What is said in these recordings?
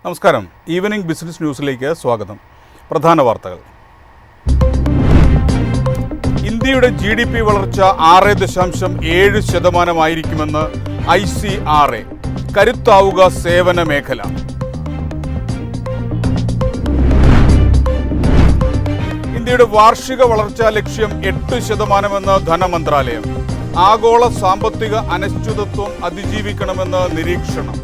നമസ്കാരം. Evening business ന്യൂസിലേക്ക് സ്വാഗതം. പ്രധാന വാർത്തകൾ. ഇന്ത്യയുടെ GDP വളർച്ച 6.7% ICRA. കരുത്താവുക സേവന മേഖല. ഇന്ത്യയുടെ വാർഷിക വളർച്ചാ ലക്ഷ്യം 8% ധനമന്ത്രാലയം. ആഗോള സാമ്പത്തിക അനിശ്ചിതത്വം അതിജീവിക്കണമെന്ന് നിരീക്ഷണം.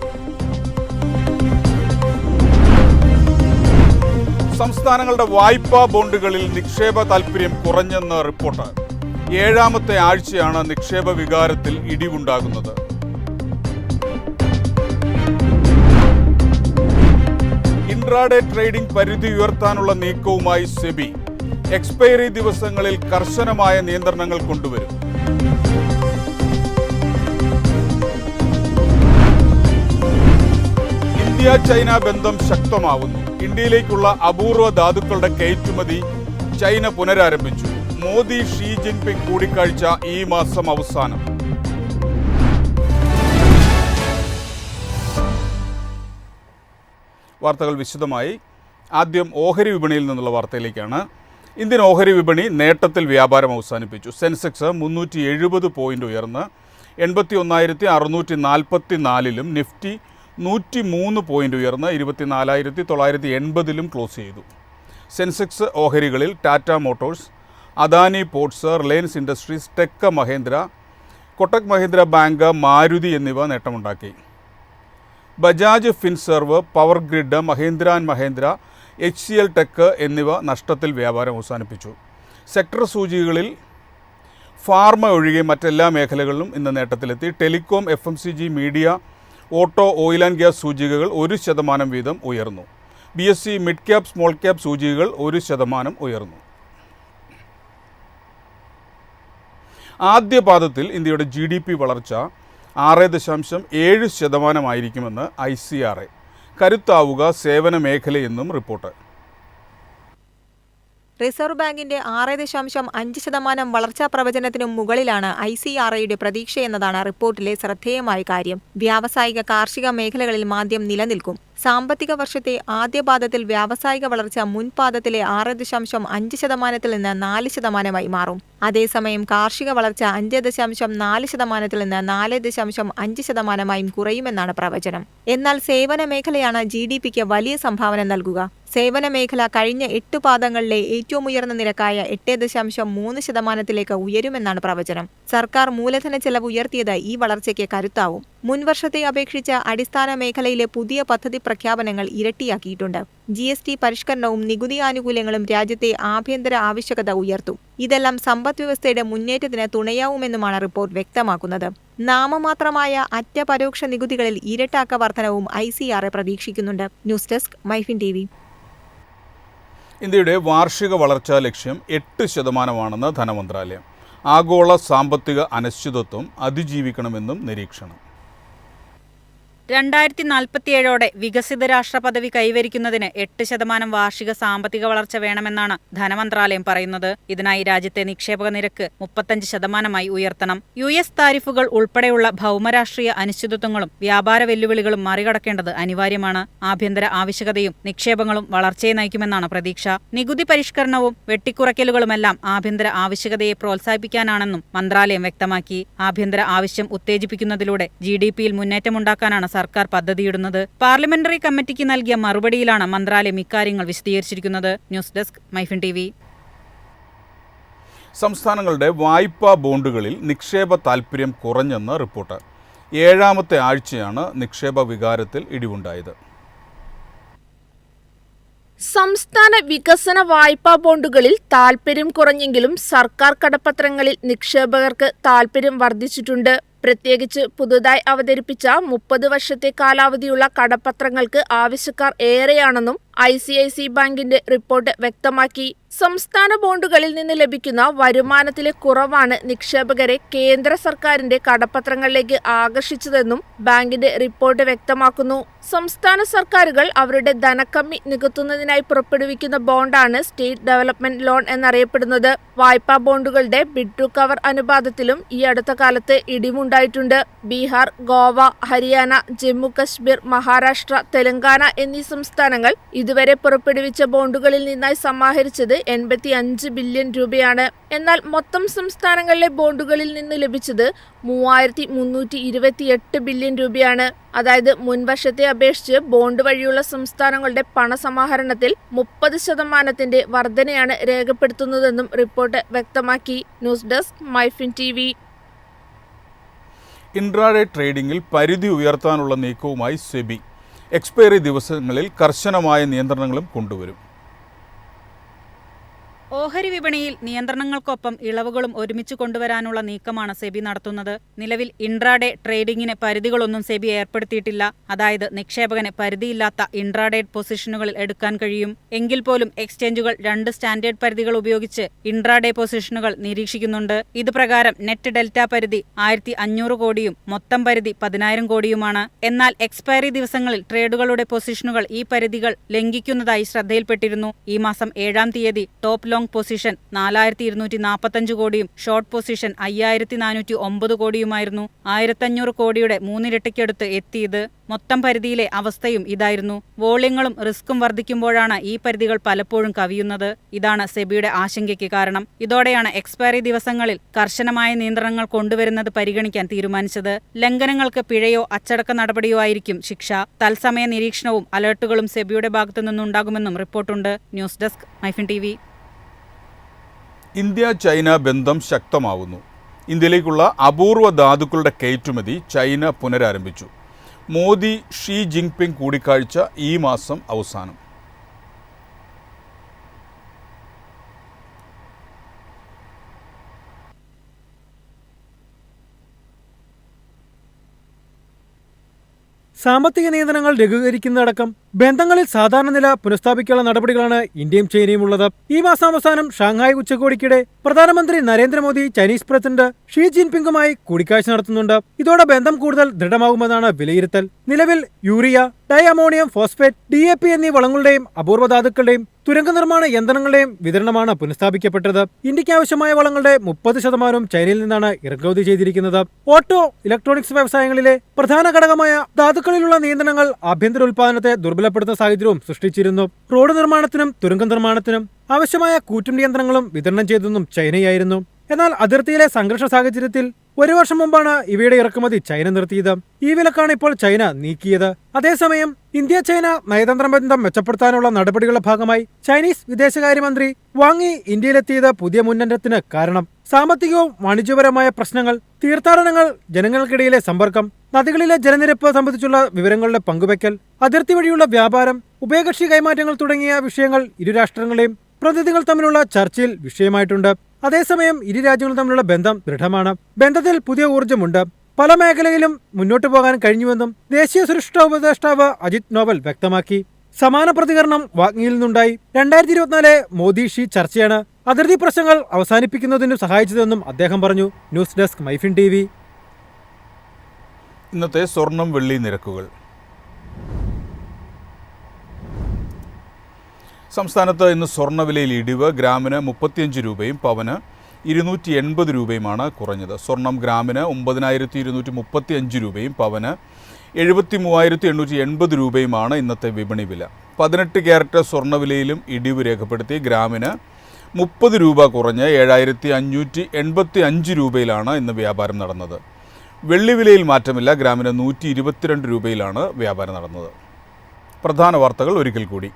സംസ്ഥാനങ്ങളുടെ വായ്പാ ബോണ്ടുകളിൽ നിക്ഷേപ താൽപര്യം കുറഞ്ഞെന്ന് റിപ്പോർട്ട്. 7ാമത്തെ ആഴ്ചയാണ് നിക്ഷേപ വികാരത്തിൽ ഇടിവുണ്ടാകുന്നത്. ഇൻട്രാഡേ ട്രേഡിംഗ് പരിധി ഉയർത്താനുള്ള നീക്കവുമായി സെബി. എക്സ്പയറി ദിവസങ്ങളിൽ കർശനമായ നിയന്ത്രണങ്ങൾ കൊണ്ടുവരും. ഇന്ത്യ-ചൈന ബന്ധം ശക്തമാവുന്നു. ഇന്ത്യയിലേക്കുള്ള അപൂർവ ധാതുക്കളുടെ കയറ്റുമതി ചൈന പുനരാരംഭിച്ചു. മോദി ഷീ ജിൻപിങ് കൂടിക്കാഴ്ച ഈ മാസം അവസാനം. വാർത്തകൾ വിശദമായി. ആദ്യം ഓഹരി വിപണിയിൽ നിന്നുള്ള വാർത്തയിലേക്കാണ്. ഇന്ത്യൻ ഓഹരി വിപണി നേട്ടത്തിൽ വ്യാപാരം അവസാനിപ്പിച്ചു. സെൻസെക്സ് 370 പോയിന്റ് ഉയർന്ന് 81,644-ലും നിഫ്റ്റി 103 പോയിന്റ് ഉയർന്ന് 24,980-ലും ക്ലോസ് ചെയ്തു. സെൻസെക്സ് ഓഹരികളിൽ Tata motors, Adani ports, Reliance industries, tech Mahindra, Kotak Mahindra bank, Maruti എന്നിവ നേട്ടമുണ്ടാക്കി. Bajaj Finserv, power grid, Mahindra and Mahindra, HCL tech എന്നിവ നഷ്ടത്തിൽ വ്യാപാരം അവസാനിപ്പിച്ചു. സെക്ടർ സൂചികകളിൽ ഫാർമ ഒഴികെ മറ്റെല്ലാ മേഖലകളിലും ഇന്ന് നേട്ടത്തിലെത്തി. Telecom, FMCG, media, auto, oil and gas സൂചികകൾ 1% വീതം ഉയർന്നു. BSE mid cap, small cap സൂചികകൾ 1% ഉയർന്നു. ആദ്യ പാദത്തിൽ ഇന്ത്യയുടെ GDP വളർച്ച 6.7% ICRA. കരുത്താവുക സേവന മേഖലയെന്നും റിപ്പോർട്ട്. റിസർവ് ബാങ്കിന്റെ 6.5% വളർച്ചാ പ്രവചനത്തിനും മുകളിലാണ് ICRAയുടെ പ്രതീക്ഷയെന്നതാണ് റിപ്പോർട്ടിലെ ശ്രദ്ധേയമായ കാര്യം. വ്യാവസായിക കാർഷിക മേഖലകളിൽ മാന്ദ്യം നിലനിൽക്കും. സാമ്പത്തിക വർഷത്തെ ആദ്യപാദത്തിൽ വ്യാവസായിക വളർച്ച മുൻപാദത്തിലെ 6.5%-ൽ നിന്ന് 4%-ആയി മാറും. അതേസമയം കാർഷിക വളർച്ച 5.4%-ൽ നിന്ന് 4.5%-ആയും കുറയുമെന്നാണ് പ്രവചനം. എന്നാൽ സേവന മേഖലയാണ് GDPക്ക് വലിയ സംഭാവന നൽകുക. സേവന മേഖല കഴിഞ്ഞ 8 പാദങ്ങളിലെ ഏറ്റവും ഉയർന്ന നിരക്കായ 8.3%-ലേക്ക് ഉയരുമെന്നാണ് പ്രവചനം. സർക്കാർ മൂലധന ചെലവ് ഉയർത്തിയത് ഈ വളർച്ചയ്ക്ക് കരുത്താവും. മുൻവർഷത്തെ അപേക്ഷിച്ച് അടിസ്ഥാന മേഖലയിലെ പുതിയ പദ്ധതി പ്രഖ്യാപനങ്ങൾ ഇരട്ടിയാക്കിയിട്ടുണ്ട്. GST പരിഷ്കരണവും നികുതി ആനുകൂല്യങ്ങളും രാജ്യത്തെ ആഭ്യന്തര ആവശ്യകത ഉയർത്തും. ഇതെല്ലാം സമ്പദ്വ്യവസ്ഥയുടെ മുന്നേറ്റത്തിന് തുണയാവുമെന്നുമാണ് റിപ്പോർട്ട് വ്യക്തമാക്കുന്നത്. നാമമാത്രമായ അറ്റ പരോക്ഷ നികുതികളിൽ ഇരട്ടാക്ക വർധനവും ICRA പ്രതീക്ഷിക്കുന്നുണ്ട്. News desk MyFin TV. ഇന്ത്യയുടെ വാർഷിക വളർച്ചാ ലക്ഷ്യം 8% ധനമന്ത്രാലയം. ആഗോള സാമ്പത്തിക അനിശ്ചിതത്വം അതിജീവിക്കണമെന്നും നിരീക്ഷണം. 2047 വികസിത രാഷ്ട്ര പദവി കൈവരിക്കുന്നതിന് 8% വാർഷിക സാമ്പത്തിക വളർച്ച വേണമെന്നാണ് ധനമന്ത്രാലയം പറയുന്നത്. ഇതിനായി രാജ്യത്തെ നിക്ഷേപക നിരക്ക് 35%-ആയി ഉയർത്തണം. US താരിഫുകൾ ഉൾപ്പെടെയുള്ള ഭൗമരാഷ്ട്രീയ അനിശ്ചിതത്വങ്ങളും വ്യാപാര വെല്ലുവിളികളും മറികടക്കേണ്ടത് അനിവാര്യമാണ്. ആഭ്യന്തര ആവശ്യകതയും നിക്ഷേപങ്ങളും വളർച്ചയെ നയിക്കുമെന്നാണ് പ്രതീക്ഷ. നികുതി പരിഷ്കരണവും വെട്ടിക്കുറയ്ക്കലുകളുമെല്ലാം ആഭ്യന്തര ആവശ്യകതയെ പ്രോത്സാഹിപ്പിക്കാനാണെന്നും മന്ത്രാലയം വ്യക്തമാക്കി. ആഭ്യന്തര ആവശ്യം ഉത്തേജിപ്പിക്കുന്നതിലൂടെ GDPയിൽ മുന്നേറ്റമുണ്ടാക്കാനാണ് സർക്കാർ പദ്ധതിയിടുന്നത്. പാർലമെന്ററി കമ്മിറ്റിക്ക് നൽകിയ മറുപടിയിലാണ് മന്ത്രാലയം ഇക്കാര്യങ്ങൾ വിശദീകരിച്ചിരിക്കുന്നത്. News desk MyFin TV. സംസ്ഥാനങ്ങളുടെ വായ്പാ ബോണ്ടുകളിൽ നിക്ഷേപ താൽപര്യം കുറഞ്ഞെന്ന് റിപ്പോർട്ട്. 7ാമത്തെ ആഴ്ചയാണ് നിക്ഷേപ വികാരത്തിൽ ഇടിവുണ്ടായത്. സംസ്ഥാന വികസന വായ്പാ ബോണ്ടുകളിൽ താൽപര്യം കുറഞ്ഞെങ്കിലും സർക്കാർ കടപ്പത്രങ്ങളിൽ നിക്ഷേപകർക്ക് താൽപര്യം വർദ്ധിച്ചിട്ടുണ്ട്. പ്രത്യേകിച്ച് പുതുതായി അവതരിപ്പിച്ച 30 വർഷത്തെ കാലാവധിയുള്ള കടപ്പത്രങ്ങൾക്ക് ആവശ്യക്കാർ ഏറെയാണെന്നും ICICI ബാങ്കിന്റെ റിപ്പോർട്ട് വ്യക്തമാക്കി. സംസ്ഥാന ബോണ്ടുകളിൽ നിന്ന് ലഭിക്കുന്ന വരുമാനത്തിലെ കുറവാണ് നിക്ഷേപകരെ കേന്ദ്ര സർക്കാരിന്റെ കടപ്പത്രങ്ങളിലേക്ക് ആകർഷിച്ചതെന്നും ബാങ്കിന്റെ റിപ്പോർട്ട് വ്യക്തമാക്കുന്നു. സംസ്ഥാന സർക്കാരുകൾ അവരുടെ ധനക്കമ്മി നികത്തുന്നതിനായി പുറപ്പെടുവിക്കുന്ന ബോണ്ടാണ് സ്റ്റേറ്റ് ഡെവലപ്മെന്റ് ലോൺ എന്നറിയപ്പെടുന്നത്. വായ്പാ ബോണ്ടുകളുടെ ബിഡ് ടു കവർ അനുപാതത്തിലും ഈ അടുത്ത കാലത്ത് ഇടിവുണ്ടായിട്ടുണ്ട്. ബീഹാർ, ഗോവ, ഹരിയാന, ജമ്മു കശ്മീർ, മഹാരാഷ്ട്ര, തെലങ്കാന എന്നീ സംസ്ഥാനങ്ങൾ ഇതുവരെ പുറപ്പെടുവിച്ച ബോണ്ടുകളിൽ നിന്നായി സമാഹരിച്ചത് 85 ബില്യൺ രൂപയാണ്. എന്നാൽ മൊത്തം സംസ്ഥാനങ്ങളിലെ ബോണ്ടുകളിൽ നിന്ന് ലഭിച്ചത് 3328 ബില്യൺ രൂപയാണ്. അതായത് മുൻവർഷത്തെ അപേക്ഷിച്ച് ബോണ്ട് വഴിയുള്ള സംസ്ഥാനങ്ങളുടെ പണസമാഹരണത്തിൽ 30% വർധനയാണ് രേഖപ്പെടുത്തുന്നതെന്നും റിപ്പോർട്ട് വ്യക്തമാക്കി. News desk MyFin TV. Intraday ട്രേഡിംഗിൽ പരിധി ഉയർത്താനുള്ള നീക്കവുമായി സെബി എക്സ്പയറി ദിവസങ്ങളിൽ കർശനമായ നിയന്ത്രണങ്ങളും കൊണ്ടുവരും. ഓഹരി വിപണിയിൽ നിയന്ത്രണങ്ങൾക്കൊപ്പം ഇളവുകളും ഒരുമിച്ച് കൊണ്ടുവരാനുള്ള നീക്കമാണ് സെബി നടത്തുന്നത്. നിലവിൽ ഇൻട്രാഡേ ട്രേഡിംഗിന് പരിധികളൊന്നും സെബി ഏർപ്പെടുത്തിയിട്ടില്ല. അതായത് നിക്ഷേപകന് പരിധിയില്ലാത്ത ഇൻട്രാഡേ പൊസിഷനുകളിൽ എടുക്കാൻ കഴിയും. എങ്കിൽ പോലും എക്സ്ചേഞ്ചുകൾ 2 സ്റ്റാൻഡേർഡ് പരിധികൾ ഉപയോഗിച്ച് ഇൻട്രാഡേ പൊസിഷനുകൾ നിരീക്ഷിക്കുന്നുണ്ട്. ഇത് പ്രകാരം നെറ്റ് ഡെൽറ്റ പരിധി 1500 കോടിയും മൊത്തം പരിധി 10000 കോടിയുമാണ്. എന്നാൽ എക്സ്പയറി ദിവസങ്ങളിൽ ട്രേഡുകളുടെ പൊസിഷനുകൾ ഈ പരിധികൾ ലംഘിക്കുന്നതായി ശ്രദ്ധയിൽപ്പെട്ടിരുന്നു. ഈ മാസം 7-ാം തീയതി ടോപ്പ് ലോങ് പൊസിഷൻ 4245 കോടിയും ഷോർട്ട് പൊസിഷൻ 5409 കോടിയുമായിരുന്നു. 1500 കോടിയുടെ 3 എത്തിയത്. മൊത്തം പരിധിയിലെ അവസ്ഥയും ഇതായിരുന്നു. വോള്യങ്ങളും റിസ്ക്കും വർദ്ധിക്കുമ്പോഴാണ് ഈ പരിധികൾ പലപ്പോഴും കവിയുന്നത്. ഇതാണ് സെബിയുടെ ആശങ്കയ്ക്ക് കാരണം. ഇതോടെയാണ് എക്സ്പയറി ദിവസങ്ങളിൽ കർശനമായ നിയന്ത്രണങ്ങൾ കൊണ്ടുവരുന്നത് പരിഗണിക്കാൻ തീരുമാനിച്ചത്. ലംഘനങ്ങൾക്ക് പിഴയോ അച്ചടക്ക നടപടിയോ ആയിരിക്കും ശിക്ഷ. തത്സമയ നിരീക്ഷണവും അലർട്ടുകളും സെബിയുടെ ഭാഗത്തുനിന്നുണ്ടാകുമെന്നും റിപ്പോർട്ടുണ്ട്. News desk MyFin TV. India China ബന്ധം ശക്തമാവുന്നു. ഇന്ത്യയിലേക്കുള്ള അപൂർവ ധാതുക്കളുടെ കയറ്റുമതി ചൈന പുനരാരംഭിച്ചു. മോദി ഷീ ജിൻപിങ് കൂടിക്കാഴ്ച ഈ മാസം അവസാനം. സാമ്പത്തിക നിയന്ത്രണങ്ങൾ ലഘൂകരിക്കുന്നതടക്കം ബന്ധങ്ങളിൽ സാധാരണ നില പുനഃസ്ഥാപിക്കാനുള്ള നടപടികളാണ് ഇന്ത്യയും ചൈനയും ഉള്ളത്. ഈ മാസം അവസാനം ഷാങ്ഹായ് ഉച്ചകോടിക്കിടെ പ്രധാനമന്ത്രി നരേന്ദ്രമോദി ചൈനീസ് പ്രസിഡന്റ് ഷീ ജിൻപിങ്ങുമായി കൂടിക്കാഴ്ച നടത്തുന്നുണ്ട്. ഇതോടെ ബന്ധം കൂടുതൽ ദൃഢമാകുമെന്നാണ് വിലയിരുത്തൽ. നിലവിൽ urea, dye ammonium phosphate, DAP എന്നീ വളങ്ങളുടെയും അപൂർവ ധാതുക്കളുടെയും തുരങ്ക നിർമ്മാണ യന്ത്രങ്ങളുടെയും വിതരണമാണ് പുനഃസ്ഥാപിക്കപ്പെട്ടത്. ഇന്ത്യക്ക് ആവശ്യമായ വളങ്ങളുടെ 30% ചൈനയിൽ നിന്നാണ് ഇറക്കുമതി ചെയ്തിരിക്കുന്നത്. ഓട്ടോ, ഇലക്ട്രോണിക്സ് വ്യവസായങ്ങളിലെ പ്രധാന ഘടകമായ ധാതുക്കളിലുള്ള നിയന്ത്രണങ്ങൾ ആഭ്യന്തര ഉൽപ്പാദനത്തെ ദുർബലപ്പെടുത്തുന്ന സാഹചര്യവും സൃഷ്ടിച്ചിരുന്നു. റോഡ് നിർമ്മാണത്തിനും തുരങ്ക നിർമ്മാണത്തിനും ആവശ്യമായ കൂറ്റൻ യന്ത്രങ്ങളും വിതരണം ചെയ്തതും ചൈനയായിരുന്നു. എന്നാൽ അതിർത്തിയിലെ സംഘർഷ സാഹചര്യത്തിൽ 1 വർഷം മുമ്പാണ് ഇവയുടെ ഇറക്കുമതി ചൈന നിർത്തിയത്. ഈ വിലക്കാണ് ഇപ്പോൾ ചൈന നീക്കിയത്. അതേസമയം ഇന്ത്യ ചൈന നയതന്ത്ര ബന്ധം മെച്ചപ്പെടുത്താനുള്ള നടപടികളുടെ ഭാഗമായി ചൈനീസ് വിദേശകാര്യമന്ത്രി വാങ് യി ഇന്ത്യയിലെത്തിയത് പുതിയ മുന്നേറ്റത്തിന് കാരണം. സാമ്പത്തികവും വാണിജ്യപരമായ പ്രശ്നങ്ങൾ, തീർത്ഥാടനങ്ങൾ, ജനങ്ങൾക്കിടയിലെ സമ്പർക്കം, നദികളിലെ ജലനിരപ്പ് സംബന്ധിച്ചുള്ള വിവരങ്ങളുടെ പങ്കുവയ്ക്കൽ, അതിർത്തി വഴിയുള്ള വ്യാപാരം, ഉഭയകക്ഷി കൈമാറ്റങ്ങൾ തുടങ്ങിയ വിഷയങ്ങൾ ഇരു രാഷ്ട്രങ്ങളെയും പ്രതിനിധികൾ തമ്മിലുള്ള ചർച്ചയിൽ വിഷയമായിട്ടുണ്ട്. അതേസമയം ഇരു രാജ്യങ്ങളും തമ്മിലുള്ള ബന്ധം ദൃഢമാണ്. ബന്ധത്തിൽ പുതിയ ഊർജ്ജമുണ്ട്. പല മേഖലയിലും മുന്നോട്ടു പോകാൻ കഴിഞ്ഞുവെന്നും ദേശീയ സുരക്ഷാ ഉപദേഷ്ടാവ് അജിത് ഡോവൽ വ്യക്തമാക്കി. സമാന പ്രതികരണം വാങ്യിൽ നിന്നുണ്ടായി. 2024 മോദി ഷീ ചർച്ചയാണ് അതിർത്തി പ്രശ്നങ്ങൾ അവസാനിപ്പിക്കുന്നതിന് സഹായിച്ചതെന്നും അദ്ദേഹം പറഞ്ഞു. News desk MyFin TV. ഇന്നത്തെ സ്വർണം വെള്ളി നിരക്കുകൾ. സംസ്ഥാനത്ത് ഇന്ന് സ്വർണ്ണവിലയിൽ ഇടിവ്. ഗ്രാമിന് 35 രൂപയും പവന് 280 രൂപയുമാണ് കുറഞ്ഞത്. സ്വർണം ഗ്രാമിന് 9235 രൂപയും പവന് 73880 രൂപയുമാണ് ഇന്നത്തെ വിപണി വില. 18 ക്യാരറ്റ് സ്വർണ്ണവിലയിലും ഇടിവ് രേഖപ്പെടുത്തി. ഗ്രാമിന് 30 രൂപ കുറഞ്ഞ് 7585 രൂപയിലാണ് ഇന്ന് വ്യാപാരം നടന്നത്. വെള്ളിവിലയിൽ മാറ്റമില്ല. ഗ്രാമിന് 122 രൂപയിലാണ് വ്യാപാരം നടന്നത്. പ്രധാന വാർത്തകൾ ഒരിക്കൽ കൂടി.